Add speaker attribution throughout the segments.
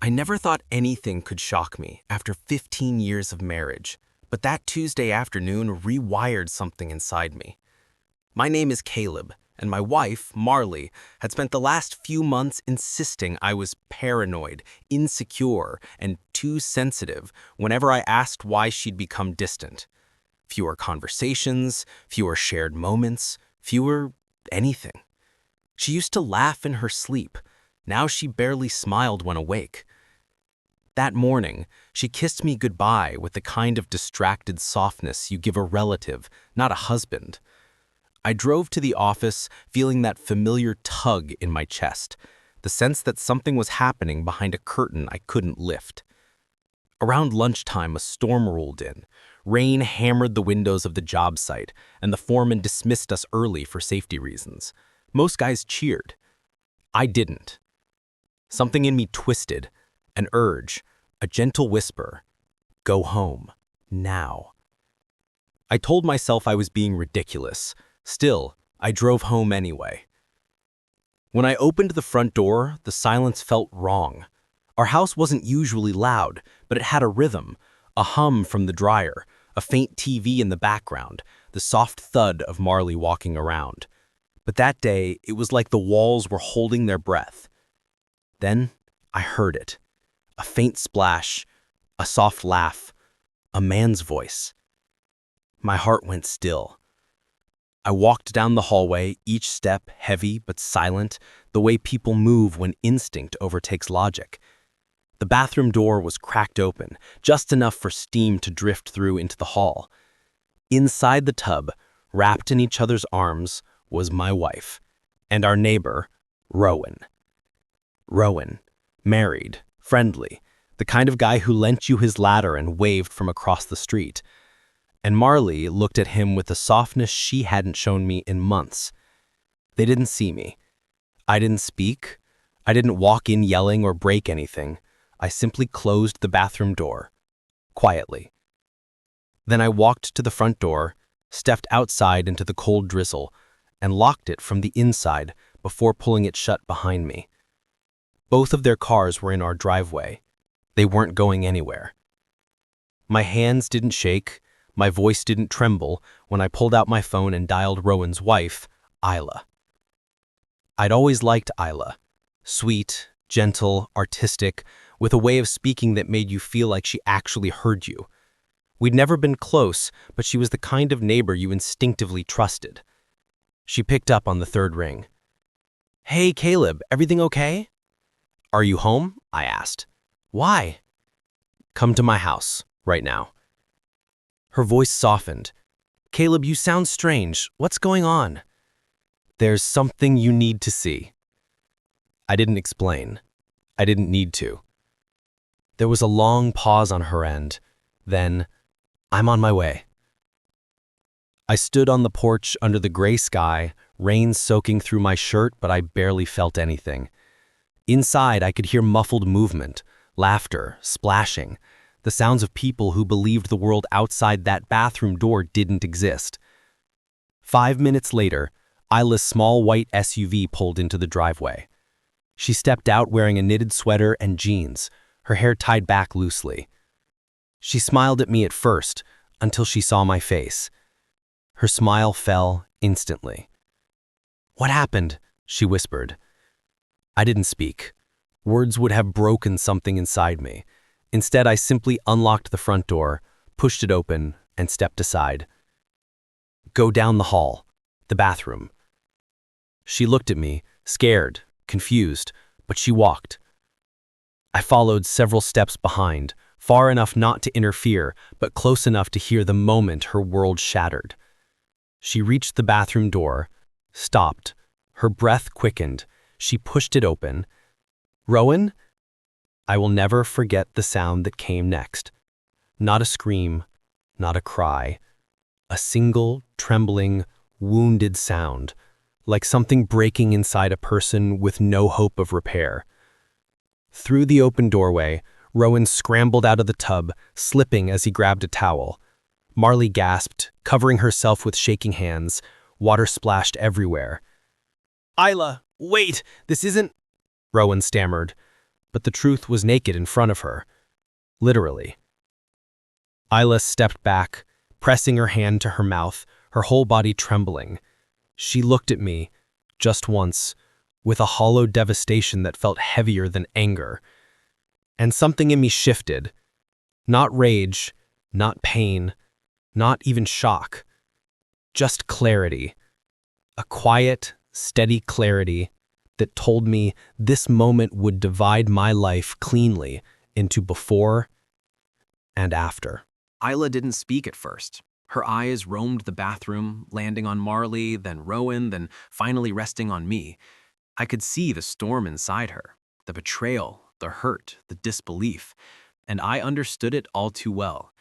Speaker 1: I never thought anything could shock me after 15 years of marriage, but that Tuesday afternoon rewired something inside me. My name is Caleb, and my wife, Marley, had spent the last few months insisting I was paranoid, insecure, and too sensitive whenever I asked why she'd become distant. Fewer conversations, fewer shared moments, fewer anything. She used to laugh in her sleep. Now she barely smiled when awake. That morning, she kissed me goodbye with the kind of distracted softness you give a relative, not a husband. I drove to the office feeling that familiar tug in my chest, the sense that something was happening behind a curtain I couldn't lift. Around lunchtime, a storm rolled in. Rain hammered the windows of the job site, and the foreman dismissed us early for safety reasons. Most guys cheered. I didn't. Something in me twisted, an urge, a gentle whisper. Go home, now. I told myself I was being ridiculous. Still, I drove home anyway. When I opened the front door, the silence felt wrong. Our house wasn't usually loud, but it had a rhythm, a hum from the dryer, a faint TV in the background, the soft thud of Marley walking around. But that day, it was like the walls were holding their breath. Then, I heard it. A faint splash, a soft laugh, a man's voice. My heart went still. I walked down the hallway, each step heavy but silent, the way people move when instinct overtakes logic. The bathroom door was cracked open, just enough for steam to drift through into the hall. Inside the tub, wrapped in each other's arms, was my wife, and our neighbor, Rowan. Rowan, married, friendly, the kind of guy who lent you his ladder and waved from across the street. And Marley looked at him with a softness she hadn't shown me in months. They didn't see me. I didn't speak. I didn't walk in yelling or break anything. I simply closed the bathroom door, quietly. Then I walked to the front door, stepped outside into the cold drizzle, and locked it from the inside before pulling it shut behind me. Both of their cars were in our driveway. They weren't going anywhere. My hands didn't shake, my voice didn't tremble when I pulled out my phone and dialed Rowan's wife, Isla. I'd always liked Isla. Sweet, gentle, artistic, with a way of speaking that made you feel like she actually heard you. We'd never been close, but she was the kind of neighbor you instinctively trusted. She picked up on the third ring. Hey, Caleb, everything okay? Are you home? I asked. Why? Come to my house, right now. Her voice softened. Caleb, you sound strange. What's going on? There's something you need to see. I didn't explain. I didn't need to. There was a long pause on her end. Then, I'm on my way. I stood on the porch under the gray sky, rain soaking through my shirt, but I barely felt anything. Inside, I could hear muffled movement, laughter, splashing, the sounds of people who believed the world outside that bathroom door didn't exist. 5 minutes later, Isla's small white SUV pulled into the driveway. She stepped out wearing a knitted sweater and jeans, her hair tied back loosely. She smiled at me at first, until she saw my face. Her smile fell instantly. What happened? She whispered. I didn't speak. Words would have broken something inside me. Instead, I simply unlocked the front door, pushed it open, and stepped aside. Go down the hall, the bathroom. She looked at me, scared, confused, but she walked. I followed several steps behind, far enough not to interfere, but close enough to hear the moment her world shattered. She reached the bathroom door, stopped, her breath quickened. She pushed it open. Rowan? I will never forget the sound that came next. Not a scream, not a cry. A single, trembling, wounded sound, like something breaking inside a person with no hope of repair. Through the open doorway, Rowan scrambled out of the tub, slipping as he grabbed a towel. Marley gasped, covering herself with shaking hands. Water splashed everywhere. Isla, wait, this isn't... Rowan stammered. but the truth was naked in front of her. Literally. Isla stepped back, pressing her hand to her mouth, her whole body trembling. She looked at me, just once, with a hollow devastation that felt heavier than anger. And something in me shifted. Not rage, not pain, not even shock. Just clarity. A quiet, steady clarity that told me this moment would divide my life cleanly into before and after. Isla didn't speak at first. Her eyes roamed the bathroom, landing on Marley, then Rowan, then finally resting on me. I could see the storm inside her, the betrayal, the hurt, the disbelief, and I understood it all too well.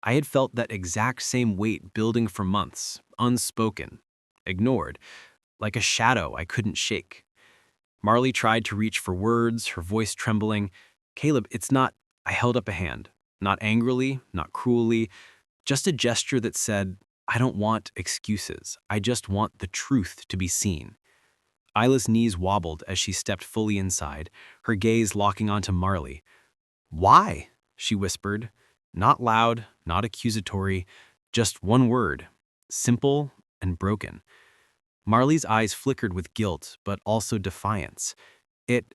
Speaker 1: I had felt that exact same weight building for months, unspoken, ignored, like a shadow I couldn't shake. Marley tried to reach for words, her voice trembling. "Caleb, it's not—" I held up a hand. Not angrily, not cruelly, just a gesture that said, "I don't want excuses. I just want the truth to be seen." Isla's knees wobbled as she stepped fully inside, her gaze locking onto Marley. "Why?" she whispered. Not loud, not accusatory, just one word, simple and broken. Marley's eyes flickered with guilt, but also defiance. "It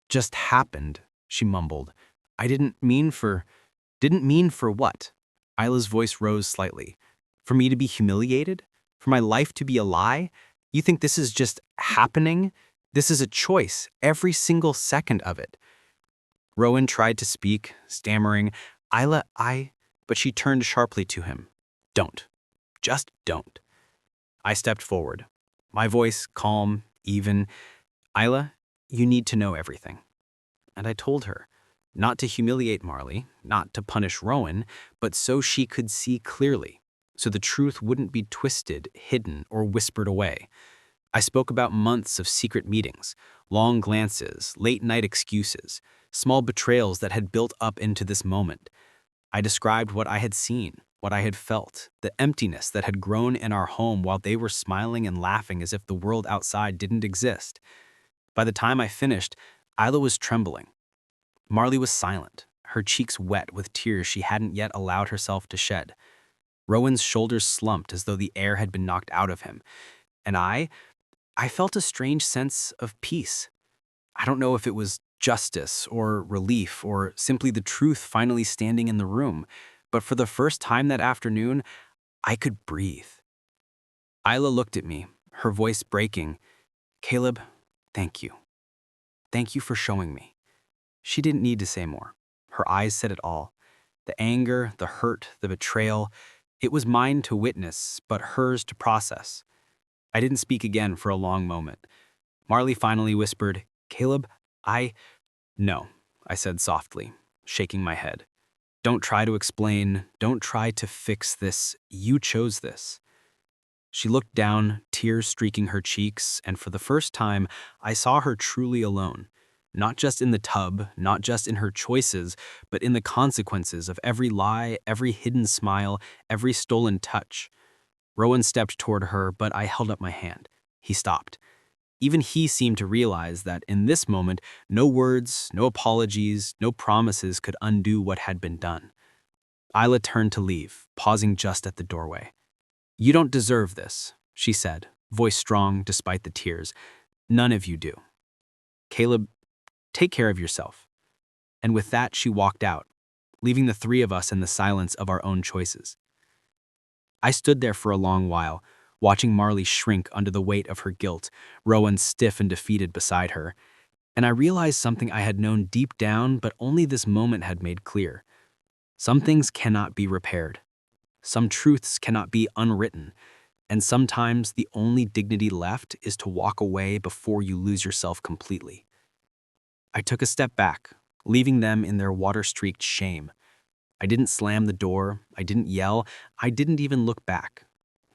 Speaker 1: just happened," she mumbled. "I didn't mean for—" "Didn't mean for what?" Isla's voice rose slightly. "For me to be humiliated? For my life to be a lie? You think this is just happening? This is a choice, every single second of it." Rowan tried to speak, stammering, "Isla, But she turned sharply to him. "Don't. Just don't." I stepped forward, my voice calm, even. "Isla, you need to know everything." And I told her, not to humiliate Marley, not to punish Rowan, but so she could see clearly, so the truth wouldn't be twisted, hidden, or whispered away. I spoke about months of secret meetings, long glances, late-night excuses, small betrayals that had built up into this moment. I described what I had seen, what I had felt, the emptiness that had grown in our home while they were smiling and laughing as if the world outside didn't exist. By the time I finished, Isla was trembling. Marley was silent, her cheeks wet with tears she hadn't yet allowed herself to shed. Rowan's shoulders slumped as though the air had been knocked out of him. And I felt a strange sense of peace. I don't know if it was justice or relief or simply the truth finally standing in the room, but for the first time that afternoon, I could breathe. Isla looked at me, her voice breaking. "Caleb, thank you. Thank you for showing me." She didn't need to say more. Her eyes said it all. The anger, the hurt, the betrayal. It was mine to witness, but hers to process. I didn't speak again for a long moment. Marley finally whispered, "Caleb, No," I said softly, shaking my head. "Don't try to explain. Don't try to fix this. You chose this." She looked down, tears streaking her cheeks, and for the first time, I saw her truly alone. Not just in the tub, not just in her choices, but in the consequences of every lie, every hidden smile, every stolen touch. Rowan stepped toward her, but I held up my hand. He stopped. Even he seemed to realize that in this moment, no words, no apologies, no promises could undo what had been done. Isla turned to leave, pausing just at the doorway. "You don't deserve this," she said, voice strong despite the tears. "None of you do. Caleb, take care of yourself." And with that, she walked out, leaving the three of us in the silence of our own choices. I stood there for a long while, watching Marley shrink under the weight of her guilt, Rowan stiff and defeated beside her, and I realized something I had known deep down but only this moment had made clear. Some things cannot be repaired. Some truths cannot be unwritten, and sometimes the only dignity left is to walk away before you lose yourself completely. I took a step back, leaving them in their water-streaked shame. I didn't slam the door, I didn't yell, I didn't even look back.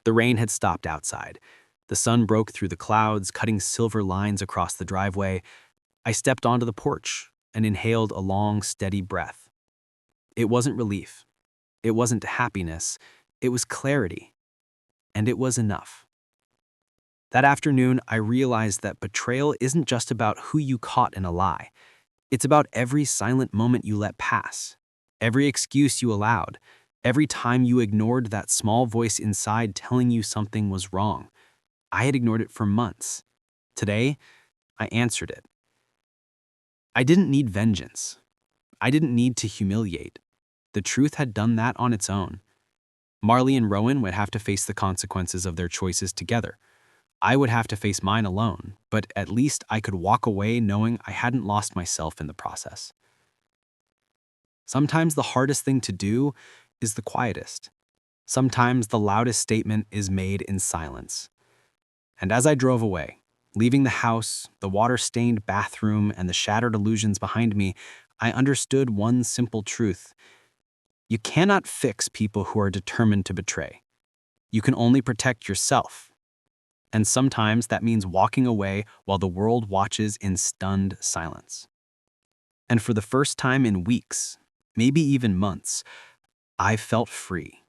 Speaker 1: The rain had stopped outside. The sun broke through the clouds, cutting silver lines across the driveway. I stepped onto the porch and inhaled a long, steady breath. It wasn't relief. It wasn't happiness. It was clarity. And it was enough. That afternoon, I realized that betrayal isn't just about who you caught in a lie.
Speaker 2: It's about every silent moment you let pass, every excuse you allowed, every time you ignored that small voice inside telling you something was wrong. I had ignored it for months. Today, I answered it. I didn't need vengeance. I didn't need to humiliate. The truth had done that on its own. Marley and Rowan would have to face the consequences of their choices together. I would have to face mine alone, but at least I could walk away knowing I hadn't lost myself in the process. Sometimes the hardest thing to do is the quietest. Sometimes the loudest statement is made in silence. And as I drove away, leaving the house, the water-stained bathroom, and the shattered illusions behind me, I understood one simple truth. You cannot fix people who are determined to betray. You can only protect yourself. And sometimes that means walking away while the world watches in stunned silence. And for the first time in weeks, maybe even months, I felt free.